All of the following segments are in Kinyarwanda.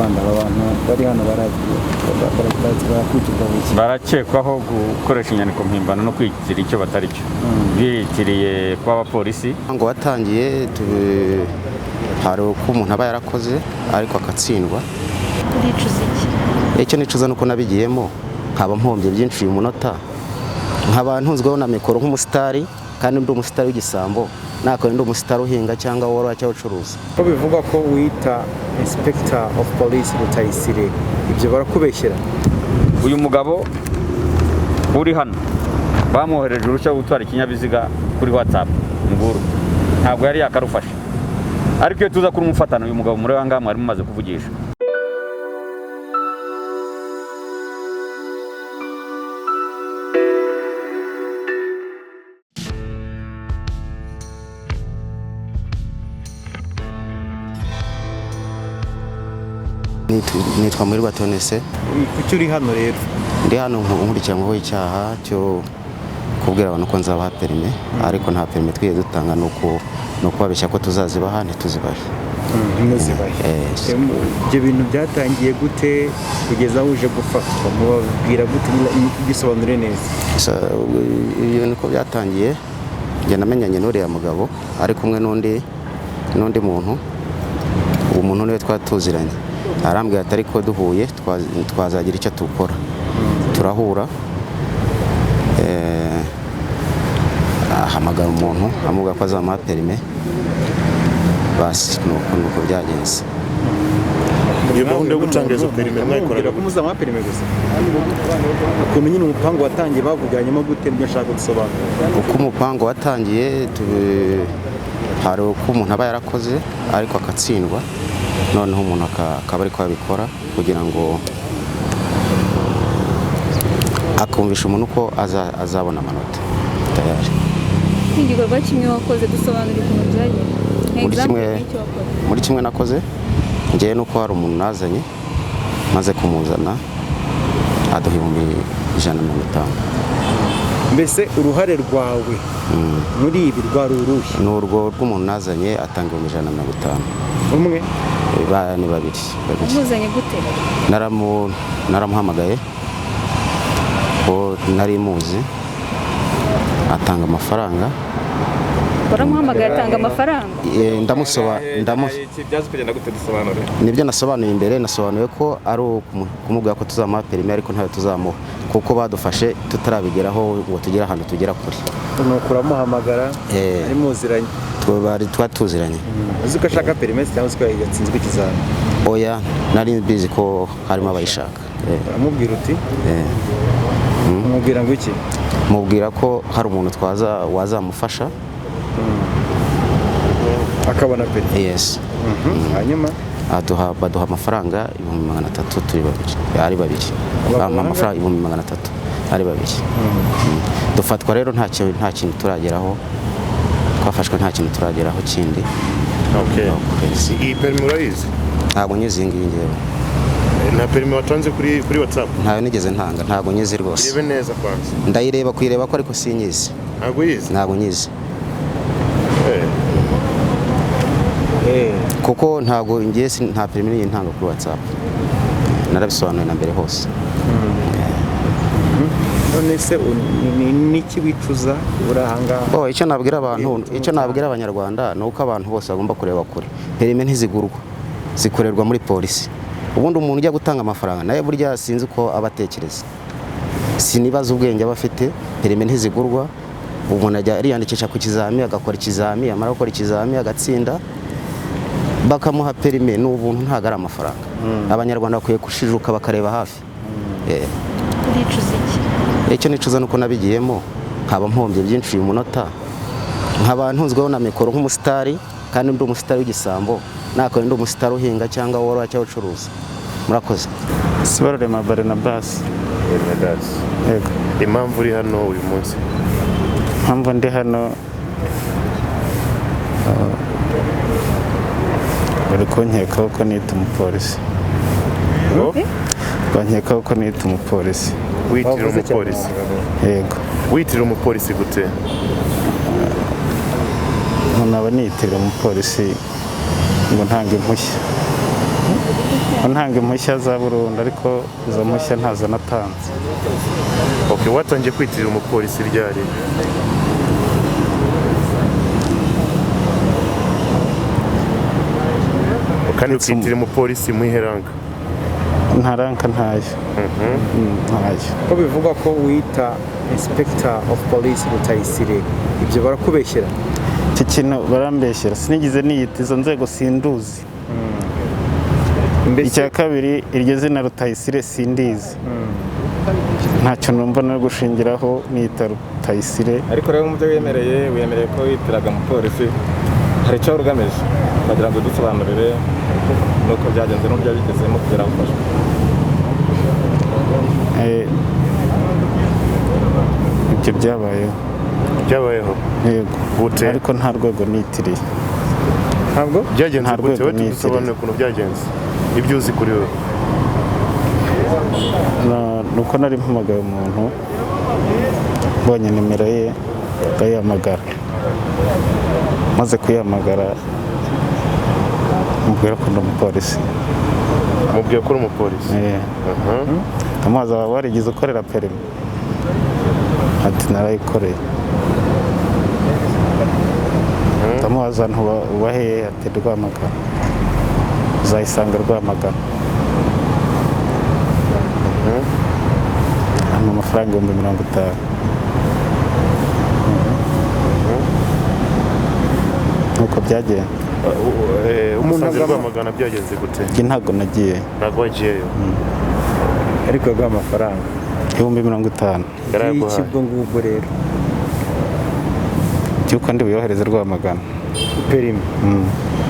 Rwanda abantu bari hano barakekwaho gukoresha inyandiko mpimbano no kwigira icyo batari cyo bitiriye kwa abapolisi ngo watangiye hari uko umuntu aba yarakoze ariko akatsindwa. Uricuza iki? Icyo nicuza nuko nabigiyemo nkaba mpombye byinshi uyu munota nkaba ntunzweho na mikoro nk'umusitari kandi ndi umusitari w'igisambo nako ndi umusitari uhinga cyangwa woroha cyangwa ucuruza. Ko bivuga ko wita inspector of police Rutayisire ibyo barakubeshyera. Uyu mugabo uri hano bamwohereje uruhushya gutwara ikinyabiziga kuri WhatsApp nguru ntabwo yari yakarufashe ariko iyo tuza kuri umufatano uyu mugabo muri wanga mwari mumaze kuvugisha. Nitwa muri batonese. Kuki uri hano rero? Ndi hano nkurikiranyweho icyaha cyo kubwira abantu ko nzabaha perime ariko nta perime twiye dutanga nuko babeshya ko tuzazibaha ntituzibahe. Ibyo bintu byatangiye gute kugeza aho uje gufatwa mubabwira gute bisobanure neza? Iyo niko byatangiye njye namenyanye n'uriya mugabo ari kumwe n'undi muntu uwo muntu niwe twatuziranye arambwira ati ariko duhuye twazagira icyo tukora. Turahura ahamagara umuntu amuvuga ko azamuha perime basi nuko byagenze. Iyo gahunda yo gutanga izo perime mwayikoraga ko muzamuha perime gusa ukuntu nyine umupango watangiye bavuganyemo gute nibyo nshaka gusobanura. Uko umupango watangiye hari uko umuntu aba yarakoze ariko akatsindwa noneho umuntu akaba ari kwabikora kugira ngo akumvisha umuntu ko azabona amanota tayari. Igikorwa kimwe wakoze dusobanura ukuntu byagiye. Muri kimwe nakoze ngiye nuko hari umuntu nazanye maze kumuzana aduha 150. Mbese uruhare rwawe muri ibi rwari uruhe? N'urwo rw'umuntu nazanye atanga 150. Umwe ni babiri. Umuzanye gute? Naramuhamagaye ko nari muzi atanga amafaranga. Waramuhamagaye atanga amafaranga? Nibyo nasobanuye imbere nasobanuye ko ari kumubwira ko tuzamuha perime ariko ntayo tuzamuha kuko badufashe tutarabigeraho ngo tugere ahantu tugera kuri. Nukuramuhamagara ari muziranye twatuziranye. Uzi ko ashaka perime cyangwa se ko yatsinzwe ikizami? Oya nari bizi ko harimo abayishaka. Amubwira uti? Mubwira ngo iki? Mubwira ko hari umuntu wazamufasha akabona perime. Yes. Hanyuma baduha amafaranga 300 turi babiri ari babiri. Amafaranga 300 ari babiri. Dufatwa rero nta kintu turageraho twafashwe nta kintu turageraho kindi. Okay. Iyi perime urayizi? Ntabwo nyizi ngiyi ngewe. Nta perime watanze kuri WhatsApp? Ntayo nigeze ntanga, ntabwo nyizi rwose. Irebe neza kwanza. Ndayireba kuyireba ko ariko sinyizi. Ntabwo yizi? Ntabwo nyizi. Kuko ntabwo ngiye nta perime niyi ntanga kuri WhatsApp. Narabisobanuye na mbere hose. None se niki wicuza urahanga? Icyo nabwira abantu, icyo nabwira abanyarwanda nuko abantu bose bagomba kureba kure. Perime ntizigurwa. Zikorerwa muri polisi. Ubundi umuntu ujya gutanga amafaranga naye burya sinzi ko abatekereza. Sinibaza ubwenge abafite, perime ntizigurwa. Umuntu ajya ariyandikisha ku kizami agakora ikizami, amara gukora ikizami agatsinda bakamuha perime n'ubuntu ntago ari amafaranga. Abanyarwanda bakwiye kushijuka bakareba hafi. Uricuza iki? Icyo nicuza nuko nabigiyemo nkaba mpombye byinshi uyu munota nkaba ntunzweho na mikoro nk'umusitari kandi ndi umusitari w'igisambo nako ndi umusitari uhinga cyangwa woroha cyangwa ucuruza. Murakoze. Sibarore mabare na basi. Yego. Impamvu uri hano uyu munsi? Impamvu ndi hano bari kunkekaho ko nita umupolisi. Bankekaho ko nita umupolisi. Witira umupolisi? Yego. Witira umupolisi gute? Naba nitira umupolisi ngo ntange impushya. ntanga impushya za burundu ariko izo mpushya ntazo natanze. Okay, watangiye kwitirira umupolisi ryari? Kandi ukitirira umupolisi muheranga? Nta ranka ntayo. Ntayo. ko bivugwa ko wita inspector of police Rutayisire, ibyo barakubeshyera? Iki kintu barambeshyera, sinigeze niyita izo nzego sinduzi. Icya kabiri, iryo zina Rutayisire sindizi. Ntacyo numva no gushingiraho niyita Rutayisire. Ariko rero mu byo wemereye ko witiraga umupolisi, hari icyo ugamije kugira ngo dusobanurire nuko byagenze n'uburyo bigezemo kugira gufashwa. Ibyo byabayeho. Yego. Gute? Ariko nta rwego nitiriye. Ntabwo Byagenze Nta gute? rwego Wowe tudusobanurire ukuntu byagenze, ibyo uzi kuri wowe. Nuko nari mpamagaye umuntu, mbonye nimero ye ndayihamagara. Maze kuyihamagara mubwira ko ndi umupolisi. Mubwiye ko uri umupolisi? Amazi waba warigeze ukorera perimi? Ati narayikoreye. Ndamubaza uba hehe? Ati Rwamagana. Uzayisanga Rwamagana. Hano amafaranga 50,000. Nuko byagenze. Umusanze Rwamagana byagenze gute? Njye ntabwo nagiye. Ntabwo wagiyeyo? ariko yaguha amafaranga 50,000. iki ubwo ngubwo rero Cyuko ndi buyohereze Rwamagana. perimi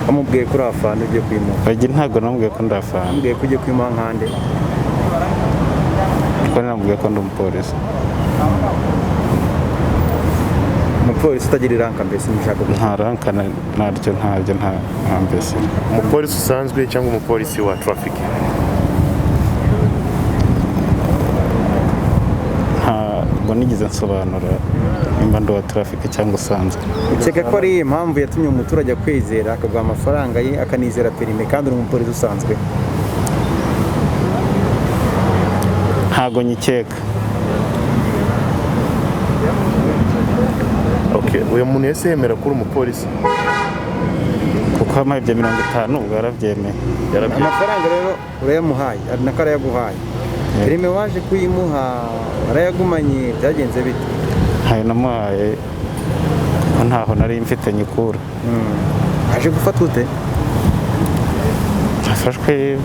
amubwiye kuri afana ugiye kwimuha? Bagi ntabwo namubwiye ko ndafana. amubwiye ko ugiye kwimuha nkande? Kuko namubwiye ko ndi umupolisi. umupolisi utagira iranka mbese nishaka Nta ranka naryo ntabyo nta mbese. Umupolisi usanzwe cyangwa umupolisi wa traffic? Ntabwo nigeze nsobanura nimba ndi uwa traffic cyangwa usanzwe. ukeka ko ari iyi mpamvu yatumye umuturage akwizera akaguha amafaranga ye akanizera perime kandi uri umupolisi usanzwe? Ntabwo nyikeka. Okay, uyu muntu yese yemera ko uri umupolisi? Kuko amaye ibyo 50 ubwo yarabyemeye. amafaranga rero urayamuhaye ari nako arayaguhaye? perime waje kuyimuha arayagumanye, byagenze bite? Ntayo namuhaye kuko ntaho nari mfite nyikura. aje gufatwa ute? Nafashwe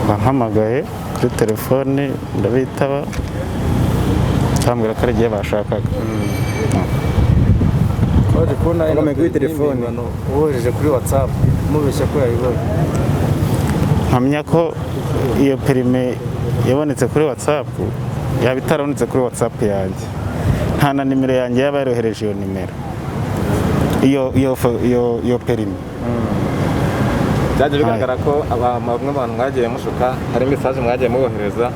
bampamagaye kuri telefone ndabitaba, bambwira ko ari igihe bashakaga. waje kubona ingame kuri telefone wohereje kuri WhatsApp mubeshya ko yayibonye? Mpamya ko iyo perime yabonetse kuri WhatsApp, yaba itarabonetse kuri WhatsApp yanjye. Nta na nimero yanjye yaba yarohereje iyo nimero, iyo perime. Byaje bigaragara ko bamwe mu bantu mwagiye mushuka, hari message mwagiye mubohereza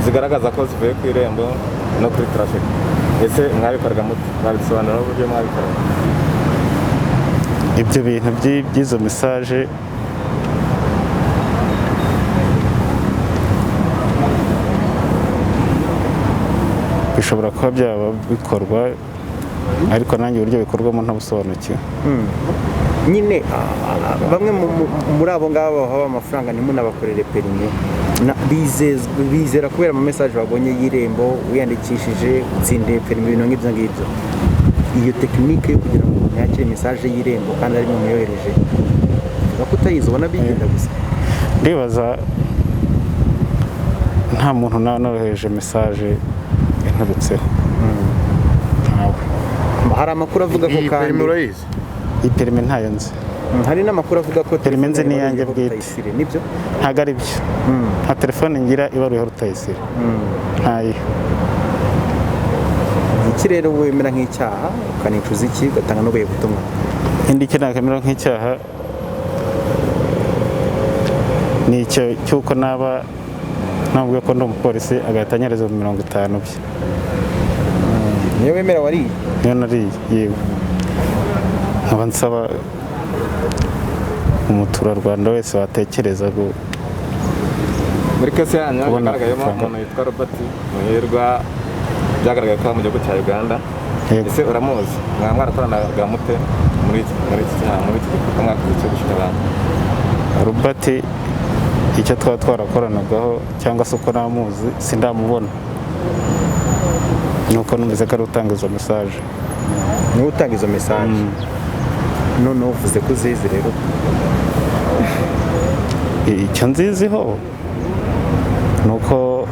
zigaragaza ko zivuye ku irembo no kuri traffic. Ese mwabikoraga mute? Babisobanura uburyo mwabikoraga? Ibyo bintu by'izo message bishobora kuba byaba bikorwa, ariko nanjye uburyo bikorwamo ntabusobanukiwe. nyine bamwe muri abo ngabo bahawe amafaranga ntimunabakorere perime, bizera kubera ama message babonye y'irembo wiyandikishije utsindiye perime, ibintu nk'ibyo ngibyo. iyo tekinike yo kugira ngo yakire message y'irembo kandi ari mu muyohereje, uvuga ko utayizi ubona bigenda gusa? Ndibaza nta muntu noroheje message inturutseho. hari amakuru avuga ko Iyi kandi perime urayizi? Iyi perime ntayo nzi. hari n'amakuru avuga ko Perime nzi ni iyanjye bwite. nibyo? Ntabwo ari byo. Nta telefone ngira ibaruyeho Rutayisire. Ntayo. iki rero wemera nk'icyaha ukanicuza iki ugatanga n'ubuye butumwa? Indi cyo nakamera nk'icyaha ni icyo cy'uko nabwiye ko ndi umupolisi agahita anyereza 50 bye. niyo wemera wariye? Niyo nariye, yewe. Nkaba nsaba umuturarwanda wese watekereza muri kese yanyu Kubona hagaragayemo amafaranga. umuntu witwa Robert Muhirwa byagaragaye ko aba mu gihugu cya Uganda. Yego. Ese uramuzi mwarakoranaga mute muri iki gikorwa mwakurikiye gushyira abantu? Robert icyo twaba twarakoranagaho cyangwa se uko namuzi sindamubona, nuko numvise ko ari utanga izo mesaje. niwe utanga izo mesaje. noneho uvuze ko uzizi rero. Icyo nziziho ni uko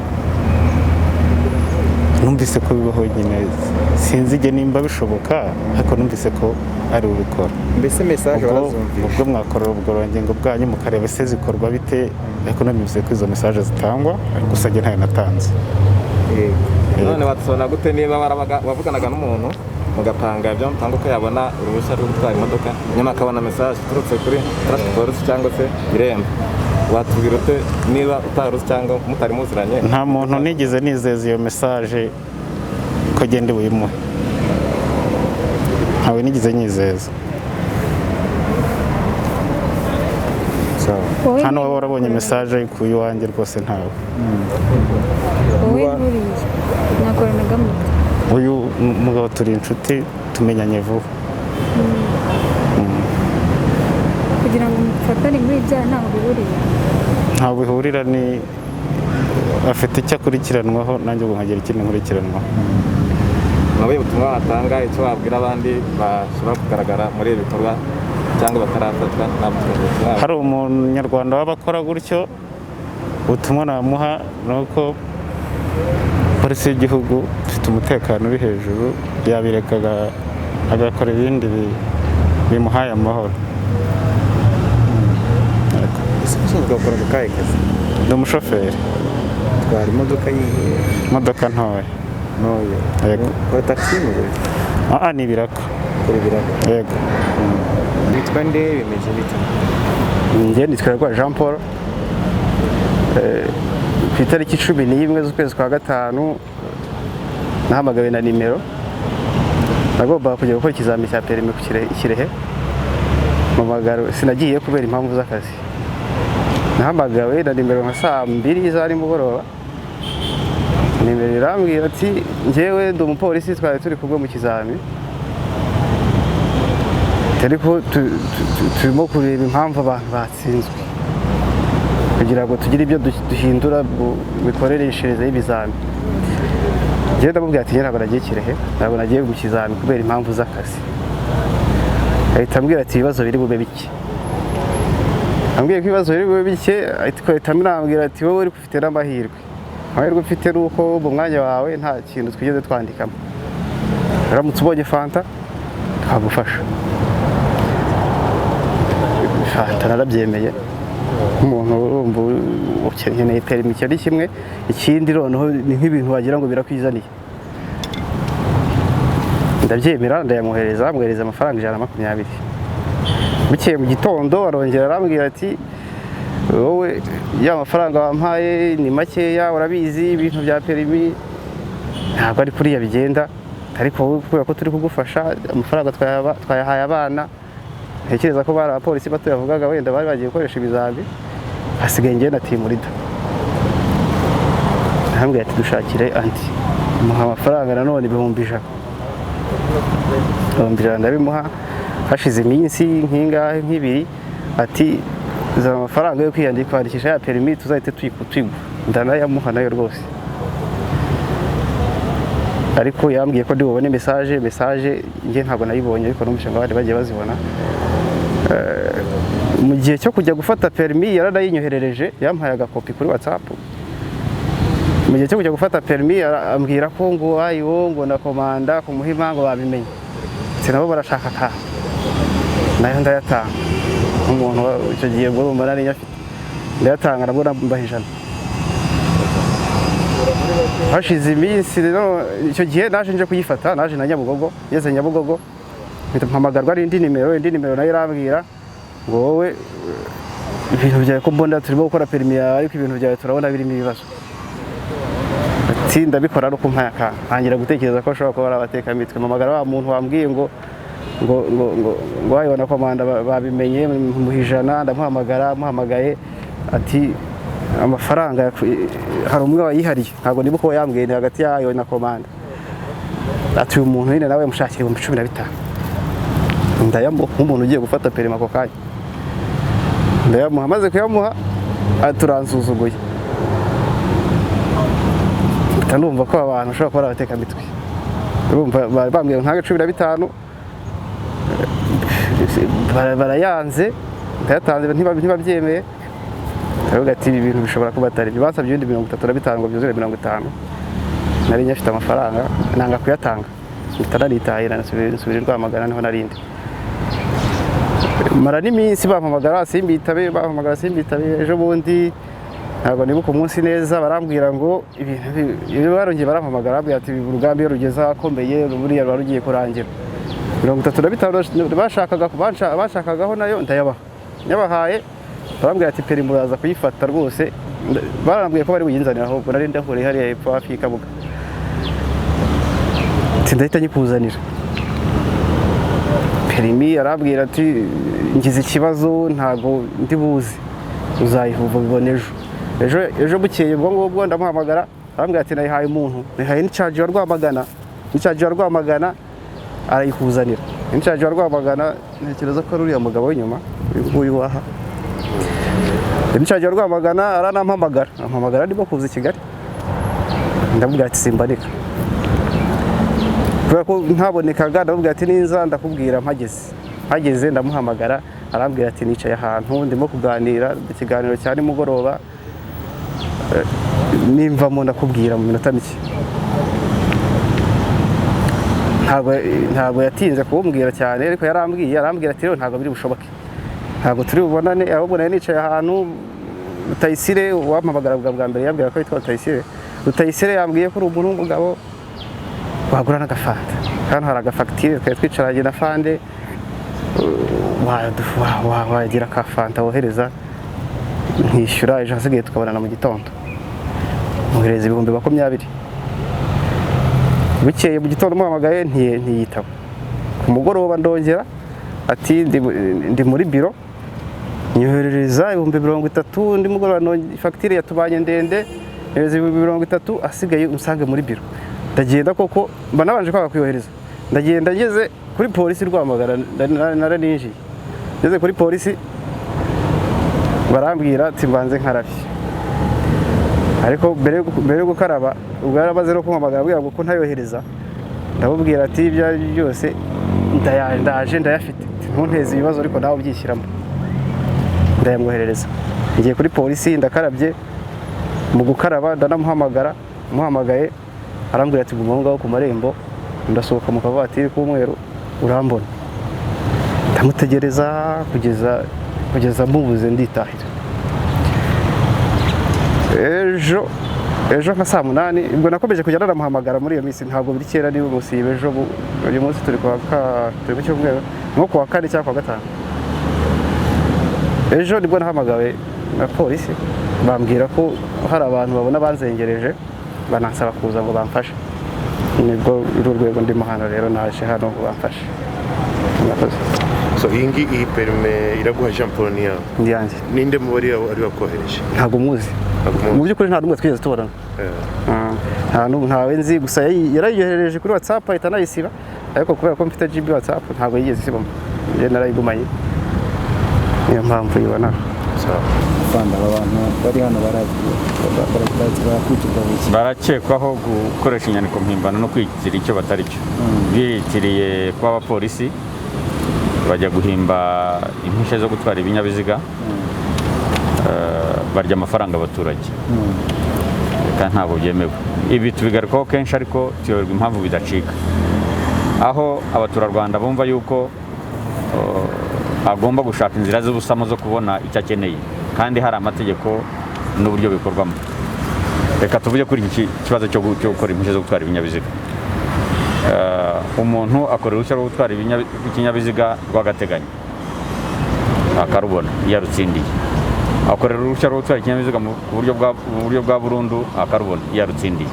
numvise ko bibaho nyine, sinzi igihe nimba bishoboka ariko numvise ko ari ubikora. mbese mesaje warazumvise? ubwo mwakorera ubugororangingo bwanyu mukareba ese zikorwa bite, ariko numvise ko izo mesaje zitangwa gusa njye ntayo natanze. None wadusobanurira gute niba wavuganaga n'umuntu mugapanga ibyo mupanga uko yabona uruhushya rwo gutwara imodoka nyuma akabona mesaje iturutse kuri transport cyangwa se irembo, watubwira ute niba utaruzi cyangwa mutari muziranye? Nta muntu nigeze nizeza iyo mesaje ko agenda buyimuhe, ntawe nigeze nyizeza. Hano waba warabonye mesaje ayikuye iwanjye rwose ntawe. wowe buriya mwakoranaga mute? Uyu mugabo turi inshuti, tumenyanye vuba. kugira ngo mufatane muri ibyaha ntaho bihuriye? Ntawe bihurira, ni afite icyo akurikiranwaho nanjye ubu nkagira ikindi nkurikiranwaho. Nawe ubutumwa watanga, icyo wabwira abandi bashobora kugaragara muri ibi bikorwa cyangwa batarafatwa? Hari umunyarwanda waba akora gutyo, ubutumwa namuha ni uko polisi y'igihugu ifite umutekano uri hejuru, yabireka agakora ibindi bimuhaye amahoro. usanzwe wakora mu kahe kazi? Ndi umushoferi, utwara imodoka yihe? imodoka ntoya. ntoya. Yego. ukora taxi mu gihe? Ni ibiraka. ukora ibiraka. Yego. witwa nde, bimeze bite? Njye nitwa Jean Paul. Ku itariki 11 z'ukwezi kwa gatanu nahamagawe na nimero, nagombaga kujya gukora ikizamini cya perimi ku Kirehe. Mpamagara sinagiye kubera impamvu z'akazi. Nahamagawe na nimero nka saa 2 za nimugoroba. Nimero irambwira ati njyewe ndi umupolisi, twari turi kumwe mu kizamini, ariko turimo kureba impamvu abantu batsinzwe kugira ngo tugire ibyo duhindura mu mikoreshereze y'ibizamini. Njyewe ndamubwira ati ntabwo nagiye Kirehe, ntabwo nagiye mu kizamini kubera impamvu z'akazi. Ahita ambwira ati ibibazo biri bube bike. Ambwiye ko ibibazo biri bube bike, ahita ambwira ati wowe uri ufite n'amahirwe. Amahirwe ufite ni uko mu mwanya wawe nta kintu twigeze twandikamo, uramutse ubonye fanta twagufasha. Fanta narabyemeye, umuntu urumva ukeneye perimi icyo ari kimwe, ikindi noneho ni nk'ibintu wagira ngo birakwizaniye. Ndabyemera, ndayamwohereza, amwohereza amafaranga 120. Bukeye mu gitondo arongera arambwira ati wowe ya mafaranga wampaye ni makeya, urabizi ibintu bya perimi ntabwo ari kuriya bigenda, ariko wowe kubera ko turi kugufasha amafaranga twayahaye abana, ntekereza ko bari abapolisi bato yavugaga wenda bari bagiye gukoresha ibizami, hasigaye njye na timu leader. Arambwira ati dushakire anti, muha amafaranga nanone 1,100. 1,100 ndabimuha. Hashize iminsi nk'ingahe nk'ibiri, ati zana amafaranga yo kwandikisha ya perimi tuzahite tuyigura. Ndanayamuha nayo rwose, ariko yambwiye ko ndi bubone mesaje njye ntabwo nayibonye, ariko numvise ngo abandi bagiye bazibona. Mu gihe cyo kujya gufata perimi yaranayinyoherereje, yampaye agakopi kuri WhatsApp. Mu gihe cyo kujya gufata perimi ambwira ko ngo ayiwo ngo na komanda ku Muhima ngo babimenye, nabo barashaka ka nayo ndayatanga. Umuntu icyo gihe ngo urumva nari nyafite, ndayatanga nabwo nambaha 100. Hashize iminsi rero, icyo gihe naje nje kuyifata, naje na Nyabugogo, yeze Nyabugogo mpamagarwa ari indi nimero nayo irambwira ngo wowe ibintu byawe ko mbona turimo gukora perimi yawe, ariko ibintu byawe turabona birimo ibibazo. Ati ndabikora ari uko mpaya ka ntangira gutekereza ko ashobora kuba ari abatekamitwe. Mpamagara wa muntu wambwiye ngo ngo wayibona komanda babimenye mu ijana, ndamuhamagaye ati amafaranga hari umwe wayihariye, ntabwo nibuka uwo yambwiye, hagati yayo na komanda, ati uyu muntu nyine nawe mushakira 15,000 ndayamuha nk'umuntu ugiye gufata perima ako kanya, ndayamuha, maze kuyamuha turansuzuguye, ndumva ko abantu ushobora kuba abateka mitwe, urumva bambwiye nka 15 barayanze, ndayatanze ntibabyemeye, aravuga ati ibi bintu bishobora kuba atari byo, bansabye ibindi 35 ngo byuzure 50, nari nyafite amafaranga nanga kuyatanga, ntaranitahira nsubira Rwamagana niho narindi, mara n'iminsi bampamagara simbitabe, ejo bundi ntabwo nibuka umunsi neza, barambwira ngo ibintu barongeye barampamagara, bambwira ati urugamba iyo rugeze ahakomeye buriya ruba rugiye kurangira, 35 bashakagaho nayo ndayabaha, nyabahaye barambwira ati peri muraza kuyifata rwose, barambwiye ko bari buyinzanira, ahubwo nari ndahuriye hariya hepfo hafi y'Ikabuga, ndahita nyikuzanira perimi, arambwira ati ngize ikibazo ntabwo ndi buzi, uzayihuva bibone ejo bukeye ubwo ngubwo ndamuhamagara, arambwira ati nayihaye umuntu, nayihaye n'icyaje wa Rwamagana arayikuzanira, n'icyaje wa Rwamagana ntekereza ko ari uriya mugabo w'inyuma uyu waha, n'icyaje wa Rwamagana aranampamagara ndimo kuza i Kigali, ndamubwira ati simbanika, kubera ko ntabonekaga, ndamubwira ati ninza ndakubwira mpageze ndamuhamagara, arambwira ati nicaye ahantu ndimo kuganira ikiganiro cya nimugoroba, nimvamo ndakubwira mu minota mike, ntabwo yatinze kumbwira cyane, ariko arambwira ati rero ntabwo biri bushoboke, ntabwo turi bubonane, ahubwo nari nicaye ahantu, Rutayisire wampamagara bwa mbere yambwira ko yitwa Rutayisire yambwiye ko uri umuntu w'umugabo wagura n'agafanta, hano hari agafagitire twari twicaranye na fande, wagira akafanta wohereza nkishyura, ejo hasigaye tukabonana mu gitondo, mwohereza 20,000, bukeye mu gitondo muhamagaye ntiyitaba, ku mugoroba ndongera ati ndi muri biro, nyoherereza 30,000, ndi mugoroba fagitire yatubanye ndende, nyohereza 30,000, asigaye umusange muri biro, ndagenda koko mba nabanje kwanga kuyohereza, ndagenda ngeze kuri polisi Rwamagana, naraninjiye ngeze kuri polisi barambwira ati mbanze nkarabye, ariko mbere yo gukaraba ubwo yarabaze no kumpamagara abwira ngo ko ntayohereza, ndabubwira ati ibyo ari byose ndaje ndayafite, ntunteze ibibazo ariko nawe ubyishyiramo, ndayamwoherereza, ngiye kuri polisi ndakarabye, mu gukaraba muhamagaye arambwira ati guma ngaho ku marembo, ndasohoka mu kavatiri k'umweru urambona, ndamutegereza kugeza mubuze nditahira, ejo nka saa 8 ubwo nakomeje kujya naramuhamagara muri iyo minsi, ntabwo biri kera niba musibe, ejo uyu munsi turi mu cyumweru, nko kuwa 4 cyangwa kuwa 5, ejo nibwo nahamagawe na polisi, bambwira ko hari abantu babona banzengereje, banansaba kuza ngo bamfashe, nibwo urwego ndimo hano rero naje hano ngo bamfashe. So iyi perime iraguha Jean Paul ndiyanjye, ninde mubari ari wakohereje? ntabwo muzi, mu by'ukuri nta n'umwe twigeze tubonana, ntawe nzi, gusa yarayiyohereje kuri WhatsApp ahita anayisiba, ariko kubera ko mfite GB WhatsApp ntabwo yigeze isibamo, njye narayigumanye, niyo mpamvu yibona. Fanda abantu bari hano barakekwaho gukoresha inyandiko mpimbano no kwigira icyo batari cyo, biritiriye kuba abapolisi bajya guhimba impushya zo gutwara ibinyabiziga, barya amafaranga abaturage, kandi ntabwo byemewe. Ibi tubigarukaho kenshi, ariko tuyoberwa impamvu bidacika, aho abaturarwanda bumva yuko agomba gushaka inzira z'ubusamo zo kubona icyo akeneye, kandi hari amategeko n'uburyo bikorwamo. Reka tuvuge kuri iki kibazo cyo gukora impushya zo gutwara ibinyabiziga. Umuntu akora uruhushya rwo gutwara ikinyabiziga rw'agateganyo akarubona iyo arutsindiye, akorera uruhushya rwo gutwara ikinyabiziga mu buryo bwa burundu akarubona iyo arutsindiye,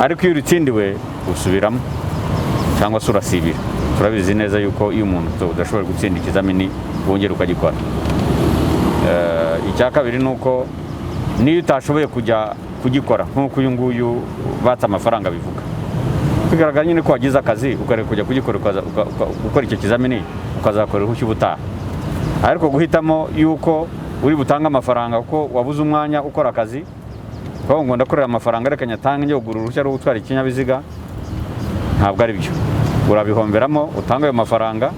ariko iyo urutsindiwe usubiramo cyangwa se urasibira. Turabizi neza yuko iyo umuntu udashoboye gutsinda ikizamini wongera ukagikora. Icya kabiri ni uko niyo utashoboye kujya kugikora nk'uko uyu nguyu batse amafaranga bivuga, bigaragara nyine ko wagize akazi ukareka kujya kugikora ukora icyo kizamini ukazakora uruhushya ubutaha. Ariko guhitamo yuko uri butange amafaranga kuko wabuze umwanya ukora akazi, kuko ngo ndakorera amafaranga reka nyatange njye kugura uruhushya rwo gutwara ikinyabiziga, ntabwo ari byo. Urabihomberamo utanga ayo mafaranga,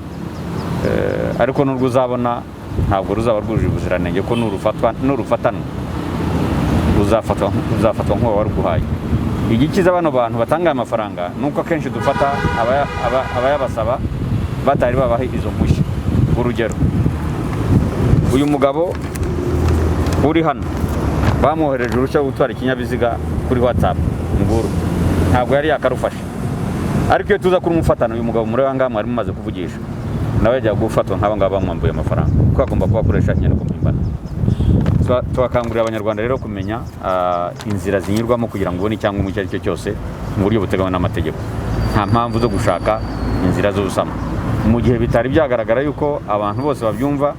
ariko n'urwo uzabona ntabwo ruzaba rwujuje ubuziranenge, ko n'urufatano uzafatwa nk'uwo waruguhaye. Igikiza bano bantu batanga aya mafaranga nuko akenshi dufata abayabasaba batari babaha izo mpushya. Urugero, uyu mugabo uri hano bamwohereje uruhushya rwo gutwara ikinyabiziga kuri WhatsApp Inkuru, ntabwo yari yakarufashe. Ariko iyo tuza kuri umufatano, uyu mugabo muri wangaha mwari mumaze kuvugisha, nawe yajya gufatwa nk'aba ngaba bamwambuye amafaranga, kuko agomba kuba akoresha inyandiko mpimbano. Tubakangurira abanyarwanda rero kumenya inzira zinyurwamo kugira ngo ubone icyangombwa icyo ari cyo cyose mu buryo buteganywa n'amategeko. Nta mpamvu zo gushaka inzira z'ubusamo. Mu gihe bitari byagaragara yuko abantu bose babyumva,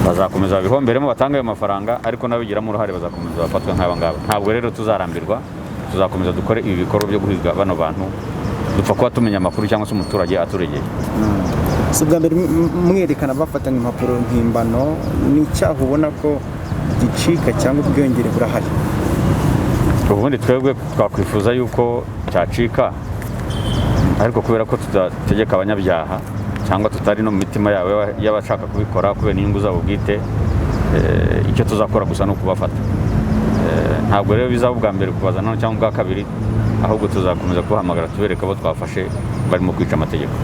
bazakomeza babihomberemo batanga ayo mafaranga, ariko nabigiramo uruhare bazakomeza bafatwa nk'aba ngaba. Ntabwo rero tuzarambirwa, tuzakomeza dukore ibi bikorwa byo guhiga bano bantu. Dupfa kuba tumenya amakuru cyangwa se umuturage aturegeye. Si ubwa mbere mwerekana bafatanya impapuro mpimbano, ni icyaha ubona ko gicika cyangwa ubwiyongere burahari? Ubundi twebwe twakwifuza yuko cyacika, ariko kubera ko tudategeka abanyabyaha cyangwa tutari no mu mitima y'abashaka kubikora kubera inyungu zabo bwite, icyo tuzakora gusa ni ukubafata. Ntabwo rero bizaba ubwa mbere kubazana cyangwa ubwa kabiri, ahubwo tuzakomeza kubahamagara tubereka abo twafashe barimo kwica amategeko.